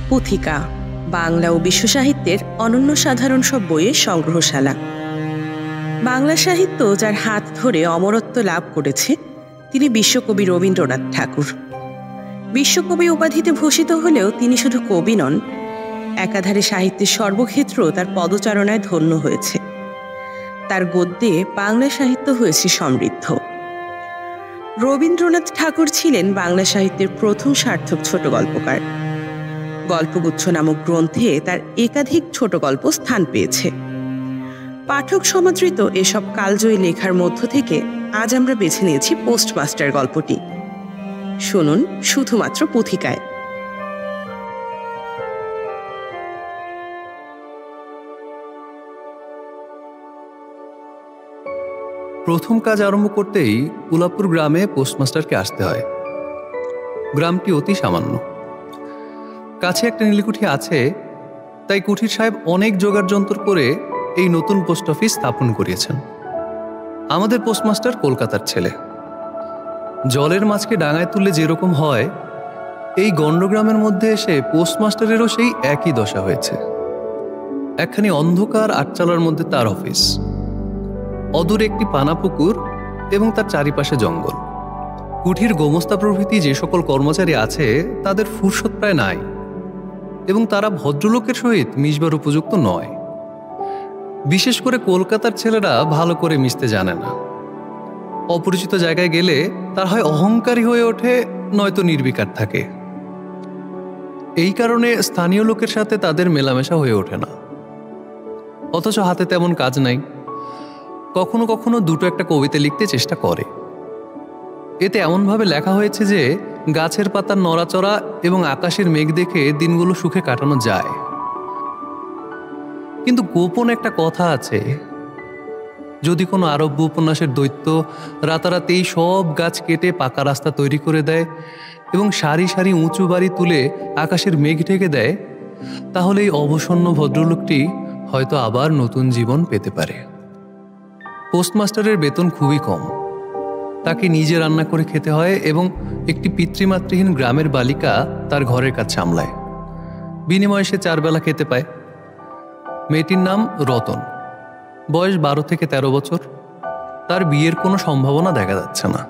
পুথিকা বাংলা ও বিশ্ব সাহিত্যের অনন্য সাধারণ সব বইয়ের সংগ্রহশালা। বাংলা সাহিত্য যার হাত ধরে অমরত্ব লাভ করেছে তিনি বিশ্বকবি রবীন্দ্রনাথ ঠাকুর। বিশ্বকবি উপাধিতে ভূষিত হলেও তিনি শুধু কবি নন, একাধারে সাহিত্যের সর্বক্ষেত্র তার পদচারণায় ধন্য হয়েছে। তার গদ্যে বাংলা সাহিত্য হয়েছে সমৃদ্ধ। রবীন্দ্রনাথ ঠাকুর ছিলেন বাংলা সাহিত্যের প্রথম সার্থক ছোট গল্পকার। গল্পগুচ্ছ নামক গ্রন্থে তার একাধিক ছোট গল্প স্থান পেয়েছে। পাঠক সমাদৃত এসব কালজয়ী লেখার মধ্য থেকে আজ আমরা বেছে নিয়েছি পোস্টমাস্টার গল্পটি। শুনুন শুধুমাত্র পুথিকায়। প্রথম কাজ আরম্ভ করতেই উলাপুর গ্রামে পোস্টমাস্টারকে আসতে হয়। গ্রামটি অতি সামান্য, কাছে একটা নীলকুঠি আছে, তাই কুঠির সাহেব অনেক জোগাড় যন্ত্র করে এই নতুন পোস্ট অফিস স্থাপন করিয়েছেন। আমাদের পোস্টমাস্টার কলকাতার ছেলে। জলের মাছকে ডাঙায় তুললে যেরকম হয়, এই গণ্ডগ্রামের মধ্যে এসে পোস্টমাস্টারেরও সেই একই দশা হয়েছে। একখানি অন্ধকার আটচালার মধ্যে তার অফিস, অদূরে একটি পানাপুকুর এবং তার চারিপাশে জঙ্গল। কুঠির গোমস্তা প্রভৃতি যে সকল কর্মচারী আছে তাদের ফুরসত প্রায় নাই, এবং তারা ভদ্রলোকের সহিত মিশবার উপযুক্ত নয়। বিশেষ করে কলকাতার ছেলেরা ভালো করে মিশতে জানে না। অপরিচিত জায়গায় গেলে তার হয় অহংকারী হয়ে ওঠে, নয়তো নির্বিকার থাকে। এই কারণে স্থানীয় লোকের সাথে তাদের মেলামেশা হয়ে ওঠে না। অথচ হাতে তেমন কাজ নাই। কখনো কখনো দুটো একটা কবিতা লিখতে চেষ্টা করে। এতে এমনভাবে লেখা হয়েছে যে গাছের পাতার নড়াচড়া এবং আকাশের মেঘ দেখে দিনগুলো সুখে কাটানো যায়। কিন্তু গোপন একটা কথা আছে, যদি কোনো আরব্য উপন্যাসের দৈত্য রাতারাতেই সব গাছ কেটে পাকা রাস্তা তৈরি করে দেয় এবং সারি সারি উঁচু বাড়ি তুলে আকাশের মেঘ ঢেকে দেয়, তাহলে এই অবসন্ন ভদ্রলোকটি হয়তো আবার নতুন জীবন পেতে পারে। পোস্টমাস্টারের বেতন খুবই কম। তাকে নিজে রান্না করে খেতে হয় এবং একটি পিতৃমাতৃহীন গ্রামের বালিকা তার ঘরের কাজ সামলায়। বিনিময়ে সে 4 বেলা খেতে পায়। মেয়েটির নাম রতন, বয়স 12 থেকে 13 বছর। তার বিয়ের কোনো সম্ভাবনা দেখা যাচ্ছে না।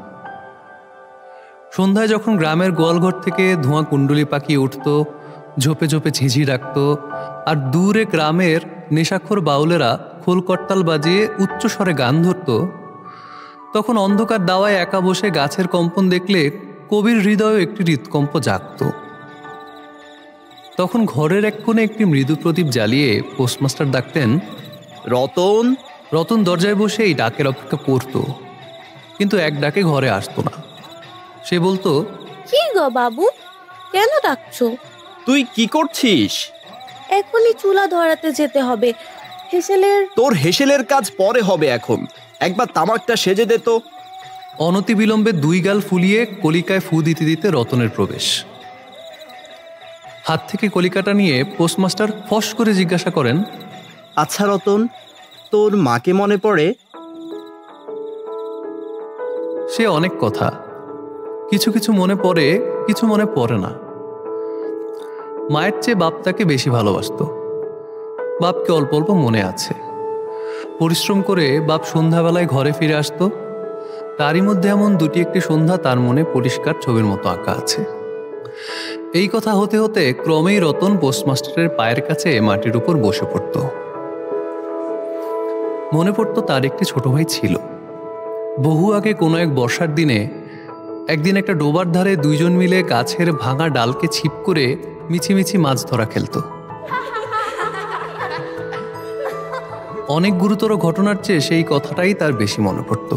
সন্ধ্যায় যখন গ্রামের গোয়ালঘর থেকে ধোঁয়া কুণ্ডলি পাকিয়ে উঠত, ঝোপে ঝোপে ঝিঝি ডাকত, আর দূরে গ্রামের নেশাখোর বাউলেরা খোল করতাল বাজিয়ে উচ্চস্বরে গান ধরত, তখন অন্ধকার দাওয়ায় একা বসে গাছের কম্পন দেখলে কবির হৃদয়ে একটি হৃৎকম্প জাগত। তখন ঘরের এক কোণে একটি মৃদু প্রদীপ জ্বালিয়ে পোস্টমাস্টার ডাকতেন, রতন। রতন দরজায় বসে এই ডাকের অপেক্ষা করত, কিন্তু এক ডাকে ঘরে আসতো না। সে বলতো, কি গো বাবু, কেন ডাকছো? তুই কি করছিস? এখনই চুলা ধরাতে যেতে হবে। তোর হেসেলের কাজ পরে হবে, এখন একবার তামাকটা সেজে দে তো। অনতিবিলম্বে 2 গাল ফুলিয়ে কলিকায় ফু দিতে দিতে রতনের প্রবেশ। হাত থেকে কলিকাটা নিয়ে পোস্টমাস্টার ফস করে জিজ্ঞাসা করেন, আচ্ছা রতন, তোর মাকে মনে পড়ে? সে অনেক কথা, কিছু কিছু মনে পড়ে, কিছু মনে পড়ে না। মায়ের চেয়ে বাপ তাকে বেশি ভালোবাসত। বাপকে অল্প অল্প মনে আছে। পরিশ্রম করে বাপ সন্ধ্যাবেলায় ঘরে ফিরে আসত। তারই মধ্যে এমন 2-1টি সন্ধ্যা তার মনে পরিষ্কার ছবির মতো আঁকা আছে। এই কথা হতে হতে ক্রমেই রতন পোস্টমাস্টারের পায়ের কাছে মাটির উপর বসে পড়ত। মনে পড়ত তার একটি ছোট ভাই ছিল। বহু আগে কোনো এক বর্ষার দিনে একদিন একটা ডোবার ধারে 2 জন মিলে গাছের ভাঙা ডালকে ছিপ করে মিছিমিছি মাছ ধরা খেলত। অনেক গুরুতর ঘটনার চেয়ে সেই কথাটাই তার বেশি মনে পড়ত।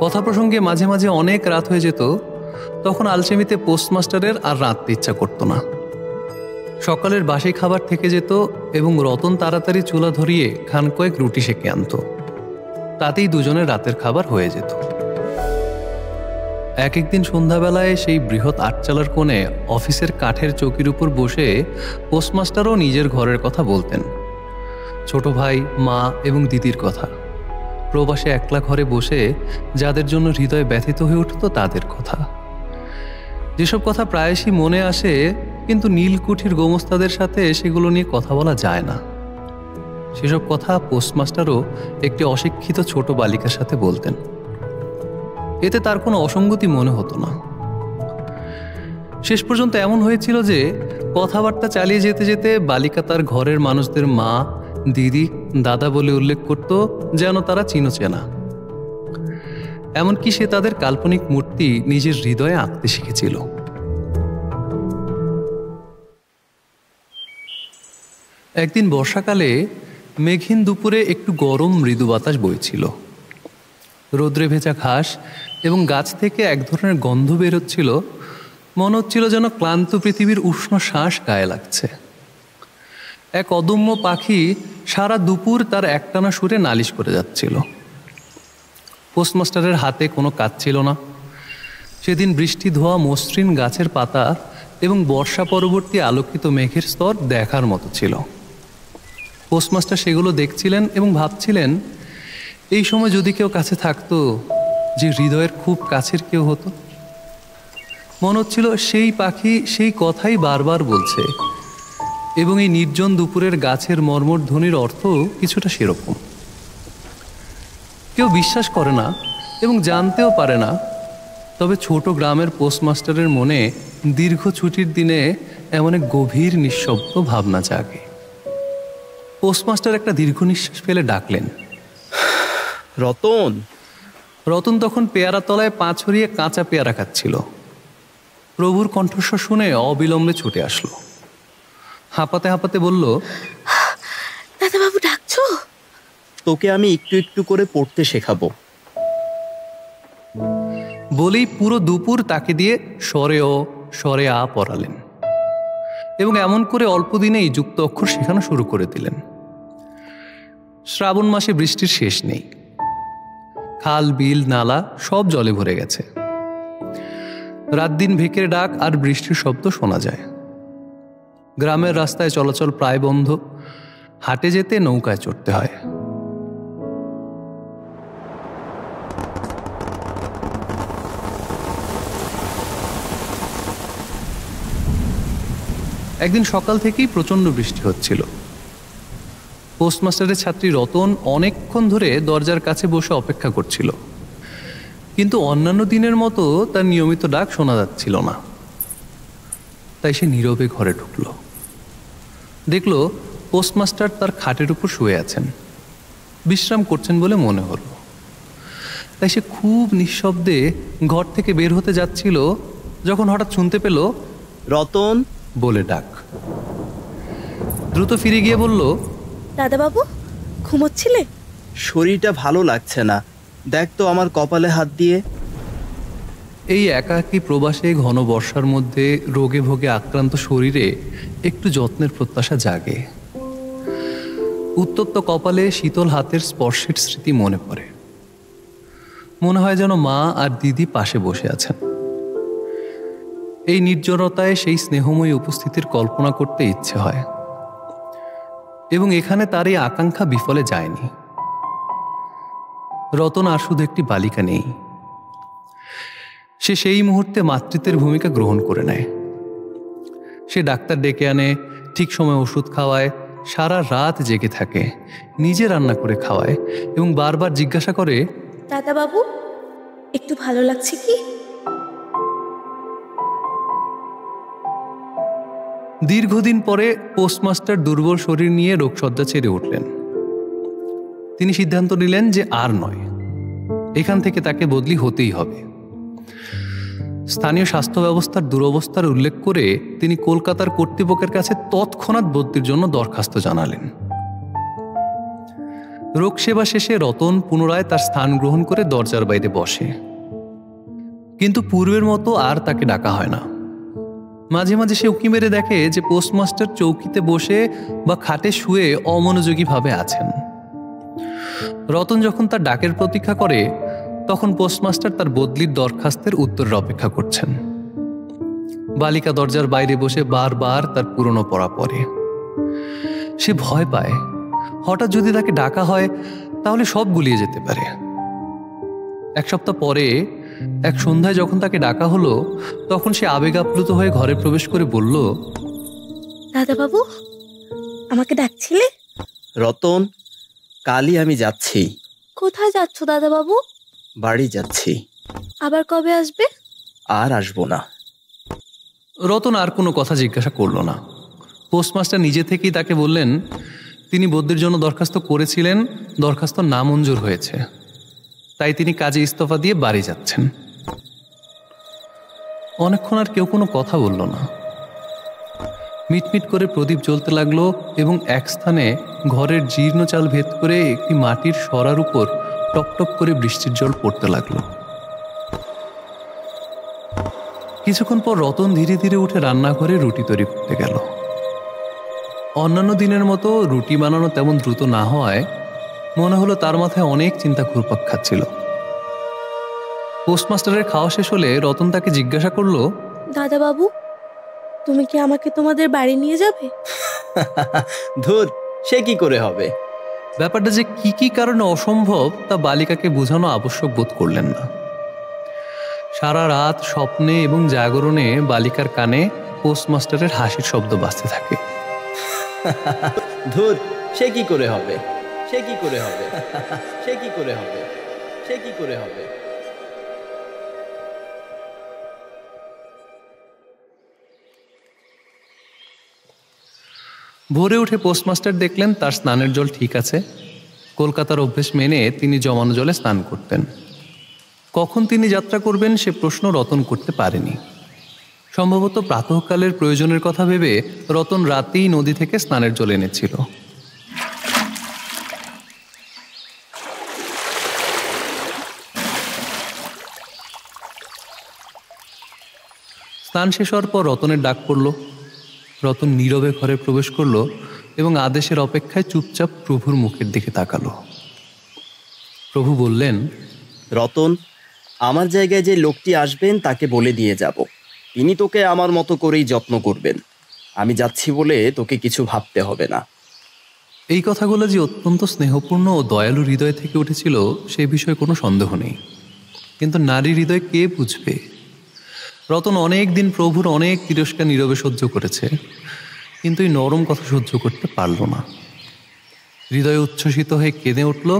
কথা প্রসঙ্গে মাঝে মাঝে অনেক রাত হয়ে যেত, তখন আলসেমিতে পোস্টমাস্টারের আর রাঁধতে ইচ্ছা করতো না। সকালের বাসি খাবার থেকে যেত এবং রতন তাড়াতাড়ি চুলা ধরিয়ে খান কয়েক রুটি সেঁকে আনত। তাতেই দুজনের রাতের খাবার হয়ে যেত। একদিন সন্ধ্যাবেলায় সেই বৃহৎ আটচালার কোণে অফিসের কাঠের চৌকির উপর বসে পোস্টমাস্টারও নিজের ঘরের কথা বলতেন, ছোট ভাই, মা এবং দিদির কথা। প্রবাসে একলা ঘরে বসে যাদের জন্য হৃদয় ব্যথিত হয়ে উঠত তাদের কথা। যেসব কথা প্রায়শই মনে আসে, কিন্তু নীলকুঠির গোমস্তাদের সাথে সেগুলো নিয়ে কথা বলা যায় না। সেসব কথা পোস্টমাস্টারও একটি অশিক্ষিত ছোট বালিকার সাথে বলতেন। এতে তার কোনো অসঙ্গতি মনে হতো না। শেষ পর্যন্ত এমন হয়েছিল যে কথাবার্তা চালিয়ে যেতে যেতে বালিকা তার ঘরের মানুষদের মা, দিদি, দাদা বলে উল্লেখ করত, যেন তারা চিনচেনা। এমনকি সে তাদের কাল্পনিক মূর্তি নিজের হৃদয়ে আঁকতে শিখেছিল। একদিন বর্ষাকালে মেঘহীন দুপুরে একটু গরম মৃদু বাতাস বইছিল। রোদ্রে ভেজা ঘাস এবং গাছ থেকে এক ধরনের গন্ধ বেরোচ্ছিল। মনে হচ্ছিল যেন ক্লান্ত পৃথিবীর উষ্ণ শ্বাস গায়ে লাগছে। এক অদম্য পাখি সারা দুপুর তার একটানা সুরে নালিশ করে যাচ্ছিল। পোস্টমাস্টারের হাতে কোনো কাজ ছিল না। সেদিন বৃষ্টি ধোয়া মসৃণ গাছের পাতা এবং বর্ষা পরবর্তী আলোকিত মেঘের স্তর দেখার মতো ছিল। পোস্টমাস্টার সেগুলো দেখছিলেন এবং ভাবছিলেন, এই সময় যদি কেউ কাছে থাকতো, যে হৃদয়ের খুব কাছের কেউ হতো। মনে হচ্ছিল সেই পাখি সেই কথাই বারবার বলছে, এবং এই নির্জন দুপুরের গাছের মর্মর ধ্বনির অর্থ কিছুটা সেরকম। কেউ বিশ্বাস করে না এবং জানতেও পারে না, তবে ছোট গ্রামের পোস্টমাস্টারের মনে দীর্ঘ ছুটির দিনে এমন এক গভীর নিঃশব্দ ভাবনা জাগে। পোস্টমাস্টার একটা দীর্ঘ নিঃশ্বাস ফেলে ডাকলেন, রতন। রতন তখন পেয়ারা তলায় পা ছড়িয়ে কাঁচা পেয়ারা খাচ্ছিল। প্রভুর কণ্ঠস্বর শুনে অবিলম্বে ছুটে আসলো। হাঁপাতে হাঁপাতে বলল, দাদাবাবু ডাকছো? তোকে আমি একটু একটু করে পড়তে শেখাবো। বলেই পুরো দুপুর তাকে দিয়ে স্বরে অ স্বরে আ পড়ালেন এবং এমন করে অল্প দিনেই যুক্ত অক্ষর শেখানো শুরু করে দিলেন। শ্রাবণ মাসে বৃষ্টির শেষ নেই। খাল, বিল, নালা সব জলে ভরে গেছে। রাত দিন ভেকের ডাক আর বৃষ্টির শব্দ শোনা যায়। গ্রামের রাস্তায় চলাচল প্রায় বন্ধ। হাটে যেতে নৌকায় চড়তে হয়। একদিন সকাল থেকেই প্রচণ্ড বৃষ্টি হচ্ছিল। পোস্টমাস্টারের ছাত্রী রতন অনেকক্ষণ ধরে দরজার কাছে বসে অপেক্ষা করছিল, কিন্তু অন্যান্য দিনের মতো তার নিয়মিত ডাক শোনা যাচ্ছিল না। তাই সে নীরবে ঘরে ঢুকল। দেখল পোস্টমাস্টার তার খাটের উপর শুয়ে আছেন, বিশ্রাম করছেন বলে মনে হলো। তাই সে খুব নিঃশব্দে ঘর থেকে বের হতে যাচ্ছিল, যখন হঠাৎ শুনতে পেল রতন বলে ডাক। দ্রুত ফিরে গিয়ে বলল, দাদাবাবু ঘুমোচ্ছিলে? শরীরটা ভালো লাগছে না, দেখ তো আমার কপালে হাত দিয়ে। এই একাকী প্রবাসে ঘন বর্ষার মধ্যে রোগে ভোগে আক্রান্ত শরীরে একটু যত্নের প্রত্যাশা জাগে। উত্তপ্ত কপালে শীতল হাতের স্পর্শের স্মৃতি মনে পড়ে। মনে হয় যেন মা আর দিদি পাশে বসে আছেন। এই নির্জনতায় সেই স্নেহময়ী উপস্থিতির কল্পনা করতে ইচ্ছে হয়, এবং এখানে তার এই আকাঙ্ক্ষা বিফলে যায়নি। রতন আর শুধু একটি বালিকা নেই, সে সেই মুহূর্তে মাতৃত্বের ভূমিকা গ্রহণ করে নেয়। সে ডাক্তার ডেকে আনে, ঠিক সময় ওষুধ খাওয়ায়, সারা রাত জেগে থাকে, নিজে রান্না করে খাওয়ায় এবং বারবার জিজ্ঞাসা করে, দাদাবাবু একটু ভালো লাগছে কি? দীর্ঘদিন পরে পোস্টমাস্টার দুর্বল শরীর নিয়ে রোগশয্যা ছেড়ে উঠলেন। তিনি সিদ্ধান্ত নিলেন যে আর নয়, এখান থেকে তাকে বদলি হতেই হবে। স্থানীয় স্বাস্থ্য ব্যবস্থার দুরবস্থার উল্লেখ করে তিনি কলকাতার কর্তৃপক্ষের কাছে তৎক্ষণাৎ বদলির জন্য দরখাস্ত জানালেন। রোগ সেবা শেষে রতন পুনরায় তার স্থান গ্রহণ করে দরজার বাইরে বসে, কিন্তু পূর্বের মতো আর তাকে ডাকা হয় না। মাঝে মাঝে সে উঁকি মেরে দেখে যে পোস্টমাস্টার চৌকিতে বসে বা খাটে শুয়ে অমনোযোগীভাবে আছেন। রতন যখন তার ডাকের প্রতীক্ষা করে, তখন পোস্টমাস্টার তার বদলির দরখাস্তের উত্তরের অপেক্ষা করছেন। বালিকা দরজার বাইরে বসে বারবার তার পুরনো পড়া পড়ে। সে ভয় পায়, হঠাৎ যদি তাকে ডাকা হয় তাহলে সব গুলিয়ে যেতে পারে। এক সপ্তাহ পরে এক সন্ধ্যায় যখন তাকে ডাকা হলো, তখন সে আবেগ আপ্লুত হয়ে ঘরে প্রবেশ করে বলল, দাদাবাবু, আমাকে ডাকছিলে? রতন, কালই আমি যাচ্ছি। কোথায় যাচ্ছ দাদাবাবু? বাড়ি যাচ্ছি। আবার কবে আসবে? আর আসবো না। রতন আর কোনো কথা জিজ্ঞাসা করল না। পোস্টমাস্টার নিজে থেকেই তাকে বললেন তিনি বদলির জন্য দরখাস্ত করেছিলেন, দরখাস্ত নামঞ্জুর হয়েছে, তাই তিনি কাজে ইস্তফা দিয়ে বাড়ি যাচ্ছেন। অনেকক্ষণ আর কেউ কোনো কথা বলল না। মিটমিট করে প্রদীপ জ্বলতে লাগলো এবং এক স্থানে ঘরের জীর্ণ চাল ভেদ করে একটি মাটির সরার উপর টপটপ করে বৃষ্টির জল পড়তে লাগলো। কিছুক্ষণ পর রতন ধীরে ধীরে উঠে রান্নাঘরে রুটি তৈরি করতে গেল। অন্যান্য দিনের মতো রুটি বানানো তেমন দ্রুত না হওয়ায় মনে হলো তার মাথায় অনেক চিন্তা ঘুরপাক খাচ্ছিল। পোস্টমাস্টারের খাওয়া শেষ হলে রতন তাকে জিজ্ঞাসা করলো, দাদাবাবু, তুমি কি আমাকে তোমাদের বাড়ি নিয়ে যাবে? ধুর, সে কি করে হবে? ব্যাপারটা যে কি কি কারণে অসম্ভব তা বালিকাকে বোঝানো আবশ্যক বোধ করলেন না। সারা রাত স্বপ্নে এবং জাগরণে বালিকার কানে পোস্টমাস্টারের হাসির শব্দ বাজতে থাকে। ধুর, সে কি করে হবে? সে কি করে হবে? সে কি করে হবে? সে কি করে হবে? ভোরে উঠে পোস্টমাস্টার দেখলেন তার স্নানের জল ঠিক আছে। কলকাতার অভ্যেস মেনে তিনি জমানো জলে স্নান করতেন। কখন তিনি যাত্রা করবেন সে প্রশ্ন রতন করতে পারেনি। সম্ভবত প্রাতঃকালের প্রয়োজনের কথা ভেবে রতন রাতেই নদী থেকে স্নানের জল এনেছিল। স্নান শেষ হওয়ার পর রতনের ডাক পড়ল। রতন নীরবে ঘরে প্রবেশ করল এবং আদেশের অপেক্ষায় চুপচাপ প্রভুর মুখের দিকে তাকালো। প্রভু বললেন, রতন, আমার জায়গায় যে লোকটি আসবেন তাকে বলে দিয়ে যাব। তিনি তোকে আমার মতো করেই যত্ন করবেন। আমি যাচ্ছি বলে তোকে কিছু ভাবতে হবে না। এই কথাগুলো যে অত্যন্ত স্নেহপূর্ণ ও দয়ালু হৃদয় থেকে উঠেছিল সে বিষয়ে কোনো সন্দেহ নেই। কিন্তু নারী হৃদয় কে বুঝবে? রতন অনেক দিন প্রভুর অনেক তিরস্কার নীরবে সহ্য করেছে, কিন্তু এই নরম কথা সহ্য করতে পারল না। হৃদয়ে উচ্ছ্বসিত হয়ে কেঁদে উঠল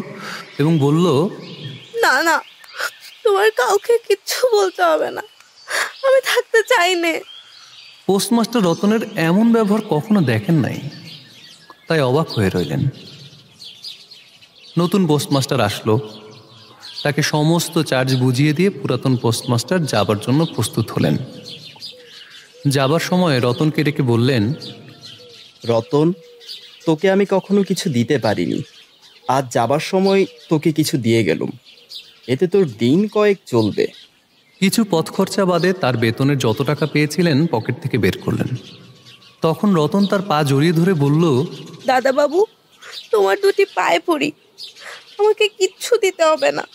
এবং বলল, না না, তোমার কাউকে কিচ্ছু বলতে হবে না, আমি থাকতে চাই নে। পোস্টমাস্টার রতনের এমন ব্যবহার কখনো দেখেন নাই, তাই অবাক হয়ে রইলেন। নতুন পোস্টমাস্টার আসলো। তাকে সমস্ত চার্জ বুঝিয়ে দিয়ে পুরাতন পোস্টমাস্টার যাবার জন্য প্রস্তুত হলেন। যাবার সময় রতনকে ডেকে বললেন, রতন, তোকে আমি কখনো কিছু দিতে পারিনি। আজ যাবার সময় তোকে কিছু দিয়ে গেলুম, এতে তোর দিন কয়েক চলবে। কিছু পথ খরচা বাদে তার বেতনের যত টাকা পেয়েছিলেন পকেট থেকে বের করলেন। তখন রতন তার পা জড়িয়ে ধরে বলল, দাদাবাবু, তোমার দুটি পায়ে পড়ি, আমাকে কিচ্ছু দিতে হবে না।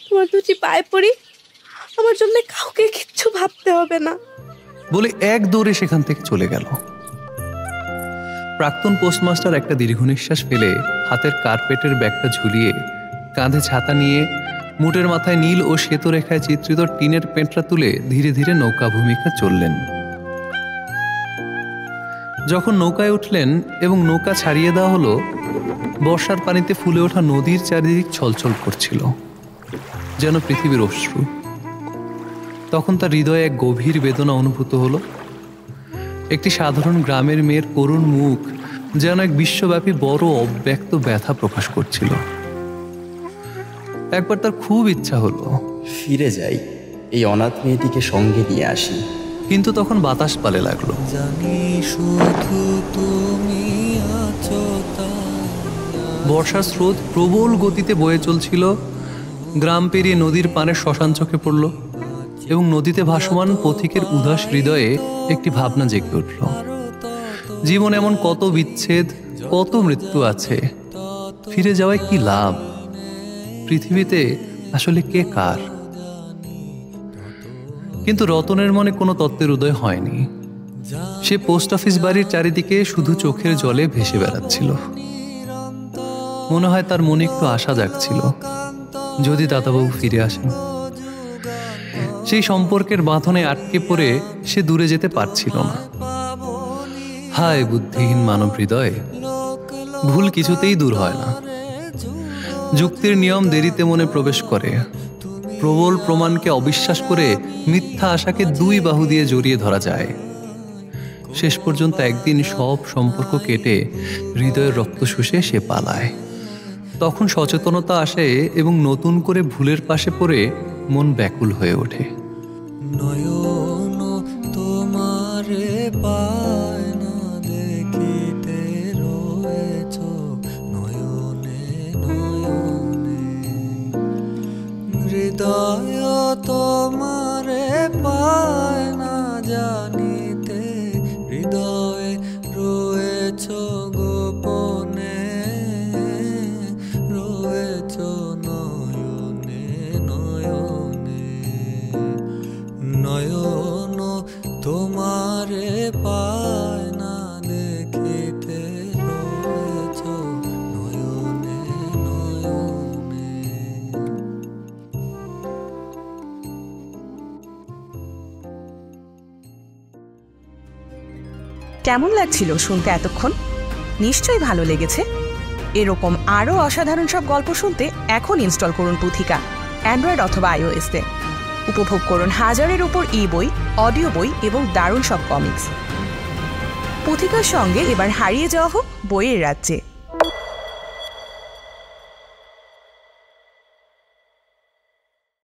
তোমার দুটি পায়ে পড়ি, আমার জন্য কাউকে কিচ্ছু ভাবতে হবে না। বলে এক দৌড়ে সেখান থেকে চলে গেল। প্রাক্তন পোস্টমাস্টার একটা দীর্ঘ নিঃশ্বাস ফেলে হাতের কার্পেটের ব্যাগটা ঝুলিয়ে, কাঁধে ছাতা নিয়ে, মুটের মাথায় নীল ও শ্বেত রেখায় চিত্রিত টিনের পেঁটরা তুলে ধীরে ধীরে নৌকা ভূমিকা চললেন। যখন নৌকায় উঠলেন এবং নৌকা ছাড়িয়ে দেওয়া হলো, বর্ষার পানিতে ফুলে ওঠা নদীর চারিদিক ছলছল করছিল, যেন পৃথিবীর অশ্রু। তখন তার হৃদয়ে এক গভীর বেদনা অনুভূত হলো। একটি সাধারণ গ্রামের মেয়ের করুণ মুখ যেন এক বিশ্বব্যাপী বড় অব্যক্ত ব্যথা প্রকাশ করছিল। একবার তার খুব ইচ্ছা হলো ফিরে যাই, এই অনাথ মেয়েটিকে সঙ্গে নিয়ে আসি। কিন্তু তখন বাতাস পালে লাগলো। বর্ষার স্রোত প্রবল গতিতে বয়ে চলছিল। গ্রাম পেরিয়ে নদীর পানে শ্মশান চোখে পড়ল এবং নদীতে ভাসমান পথিকের উদাস হৃদয়ে একটি ভাবনা জেগে উঠল। জীবন এমন কত বিচ্ছেদ, কত মৃত্যু আছে, ফিরে যাওয়ায় কি লাভ? পৃথিবীতে আসলে কে কার? কিন্তু রতনের মনে কোনো তত্ত্বের উদয় হয়নি। সে পোস্ট অফিস বাড়ির চারিদিকে শুধু চোখের জলে ভেসে বেড়াচ্ছিল। মনে হয় তার মনে একটু আশা জাগছিল, যদি দাদাবাবু ফিরে আসেন। সেই সম্পর্কের বাঁধনে আটকে পড়ে সে দূরে যেতে পারছিল না। হায় বুদ্ধিহীন মানব হৃদয়, ভুল কিছুতেই দূর হয় না। যুক্তির নিয়ম দেরিতে মনে প্রবেশ করে, প্রবল প্রমাণকে অবিশ্বাস করে মিথ্যা আশাকে দুই বাহু দিয়ে জড়িয়ে ধরা যায়। শেষ পর্যন্ত একদিন সব সম্পর্ক কেটে হৃদয়ের রক্ত শুষে সে পালায়। তখন সচেতনতা আসে এবং নতুন করে ভুলের পাশে পড়ে মন ব্যাকুল হয়ে ওঠে। নয়ন তোমারে পায় না দেখিতে রয়েছ নয়নে নয়নে, হৃদয় তোমারে পায় না জানিতে হৃদয়ে রয়েছ গোপনে, রয়েছ নয়নে নয়নে। নয়ন তোমারে পায় না দেখিতে রয়েছ নয়নে নয়নে। কেমন লাগছিল শুনতে এতক্ষণ? নিশ্চয়ই ভালো লেগেছে। এরকম আরও অসাধারণ সব গল্প শুনতে এখন ইনস্টল করুন পুথিকা, অ্যান্ড্রয়েড অথবা iOS-এ। উপভোগ করুন হাজারের উপর ই-বই, অডিও বই এবং দারুণ সব কমিক্স। পুথিকার সঙ্গে এবার হারিয়ে যাওয়া হোক বইয়ের রাজ্যে।